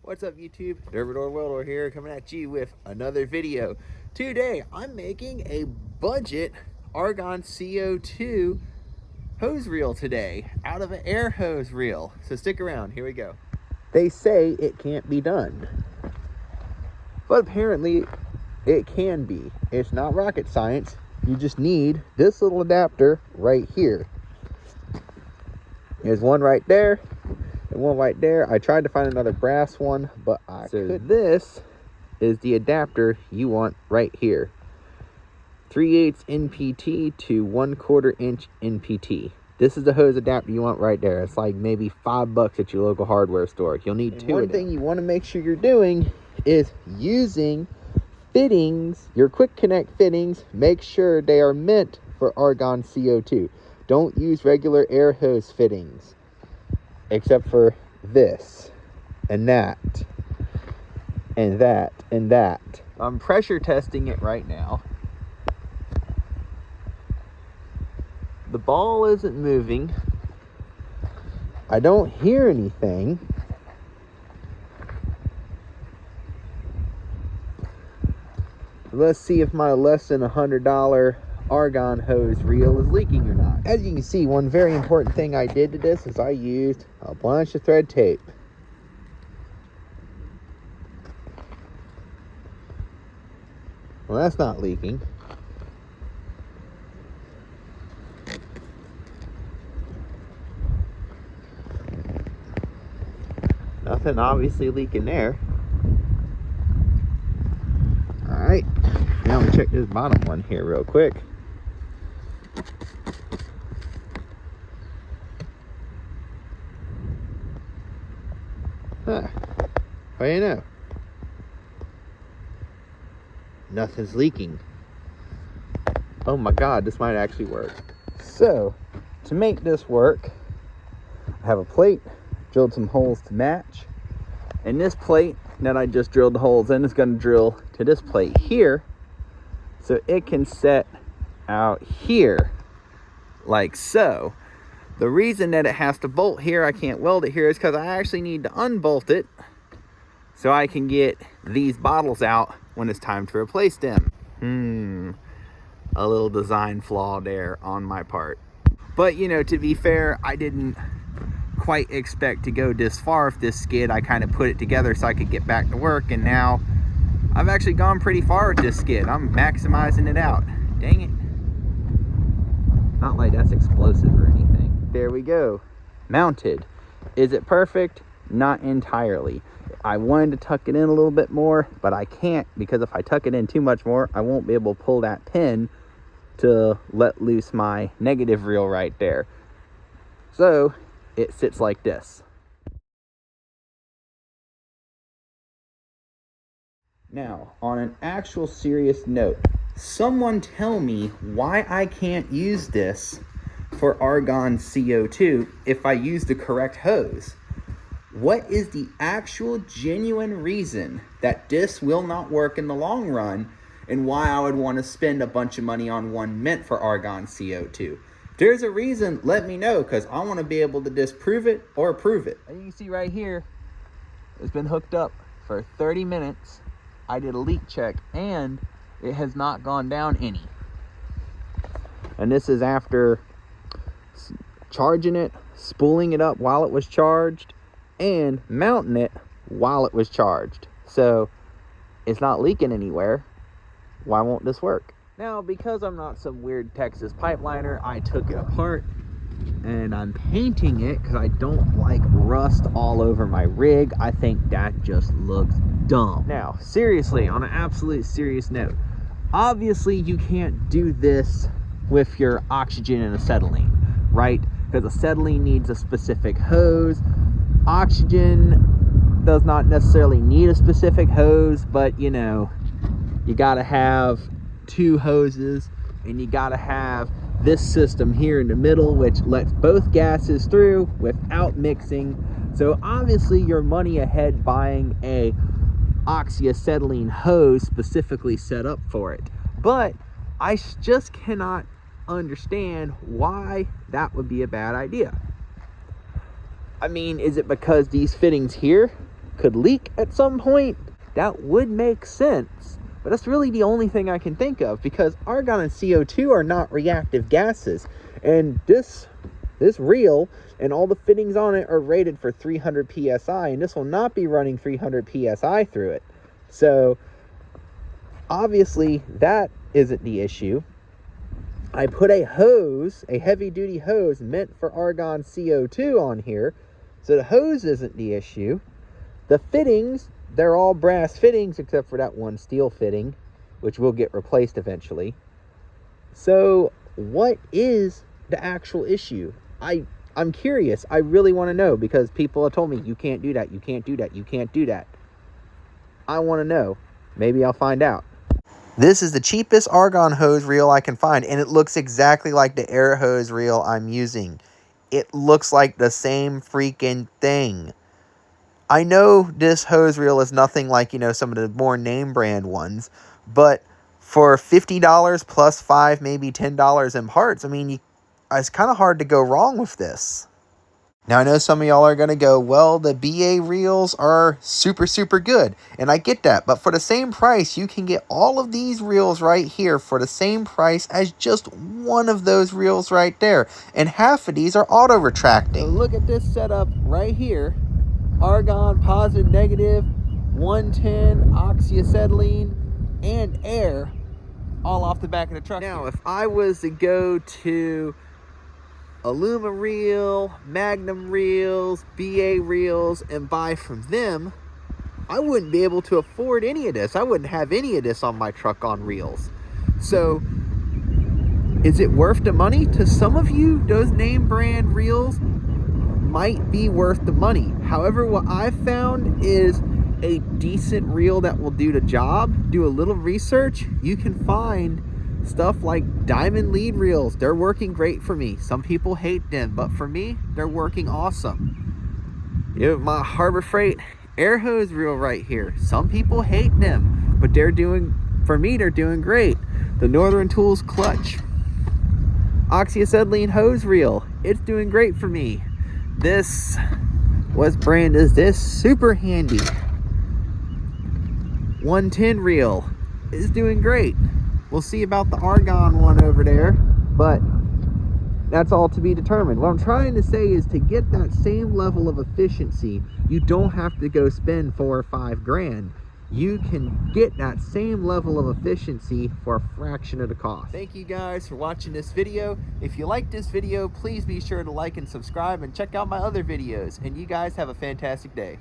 What's up YouTube? Dervidor Weldor here, coming at you with another video. Today I'm making a budget Argon CO2 hose reel today out of an air hose reel. So stick around, here we go. They say it can't be done, but apparently it can be. It's not rocket science. You just need this little adapter right here. There's one right there and one right there. I tried to find another brass one, but I couldn't. This is the adapter you want right here. 3/8 NPT to 1/4 inch NPT. This is the hose adapter you want right there. It's like maybe $5 at your local hardware store. You'll need two. One thing you want to make sure you're doing is using fittings, your quick connect fittings. Make sure they are meant for Argon CO2. Don't use regular air hose fittings, except for this and that and that and that. I'm pressure testing it right now. The ball isn't moving. I don't hear anything. Let's see if my less than $100 Argon hose reel is leaking or not. As you can see, one very important thing I did to this is I used a bunch of thread tape. Well, that's not leaking. Nothing obviously leaking there. All right, now we check this bottom one here real quick. Huh. What do you know? Nothing's leaking. Oh my God, this might actually work. So, to make this work, I have a plate, drilled some holes to match, and this plate that I just drilled the holes in is going to drill to this plate here, so it can set out here like so. The reason that it has to bolt here, I can't weld it here, is because I actually need to unbolt it so I can get these bottles out when it's time to replace them. A little design flaw there on my part. But you know, to be fair, I didn't quite expect to go this far with this skid. I kind of put it together so I could get back to work, and now I've actually gone pretty far with this skid. I'm maximizing it out. Dang it. Not like that's explosive or anything. There we go, mounted. Is it perfect? Not entirely. I wanted to tuck it in a little bit more, but I can't, because if I tuck it in too much more, I won't be able to pull that pin to let loose my negative reel right there. So it sits like this. Now, on an actual serious note, someone tell me why I can't use this for Argon CO2 if I use the correct hose. What is the actual genuine reason that this will not work in the long run, and why I would want to spend a bunch of money on one meant for Argon CO2? If there's a reason, let me know, because I want to be able to disprove it or prove it. As you can see right here, it's been hooked up for 30 minutes. I did a leak check and it has not gone down any. And this is after charging it, spooling it up while it was charged, and mounting it while it was charged. So it's not leaking anywhere. Why won't this work? Now, because I'm not some weird Texas pipeliner, I took it apart and I'm painting it because I don't like rust all over my rig. I think that just looks dumb. Now, seriously, on an absolute serious note, obviously you can't do this with your oxygen and acetylene, right? Because acetylene needs a specific hose. Oxygen does not necessarily need a specific hose, but you know, you gotta have two hoses, and you gotta have this system here in the middle which lets both gases through without mixing. So obviously you're money ahead buying a oxyacetylene hose specifically set up for it, but I just cannot understand why that would be a bad idea. I mean, is it because these fittings here could leak at some point, that would make sense. But that's really the only thing I can think of, because argon and CO2 are not reactive gases. And this reel and all the fittings on it are rated for 300 psi, and this will not be running 300 psi through it. So obviously that isn't the issue. I put a hose, a heavy duty hose meant for argon CO2 on here, so the hose isn't the issue. The fittings, they're all brass fittings except for that one steel fitting, which will get replaced eventually. So what is the actual issue? I'm curious. I really want to know, because people have told me, you can't do that, you can't do that, you can't do that. I want to know. Maybe I'll find out. This is the cheapest argon hose reel I can find, and it looks exactly like the air hose reel I'm using. It looks like the same freaking thing. I know this hose reel is nothing like, you know, some of the more name brand ones, but for $50 plus $5, maybe $10 in parts, I mean, it's kind of hard to go wrong with this. Now, I know some of y'all are going to go, well, the BA reels are super, super good. And I get that. But for the same price, you can get all of these reels right here for the same price as just one of those reels right there. And half of these are auto-retracting. So look at this setup right here. Argon, positive, negative, 110, oxyacetylene, and air, all off the back of the truck. Now, if I was to go to Aluma reel, Magnum reels, BA reels, and buy from them, I wouldn't be able to afford any of this. I wouldn't have any of this on my truck on reels. So is it worth the money? To some of you, those name brand reels might be worth the money. However, what I've found is a decent reel that will do the job. Do a little research, you can find stuff like diamond lead reels. They're working great for me. Some people hate them, but for me, they're working awesome. You know, my Harbor Freight air hose reel right here. Some people hate them, but for me, they're doing great. The Northern Tools clutch oxyacetylene hose reel, it's doing great for me. This, what brand is this? Super Handy 110 reel is doing great. We'll see about the Argon one over there, but that's all to be determined. What I'm trying to say is, to get that same level of efficiency, you don't have to go spend $4 or $5 grand. You can get that same level of efficiency for a fraction of the cost. Thank you guys for watching this video. If you like this video, please be sure to like and subscribe and check out my other videos. And you guys have a fantastic day.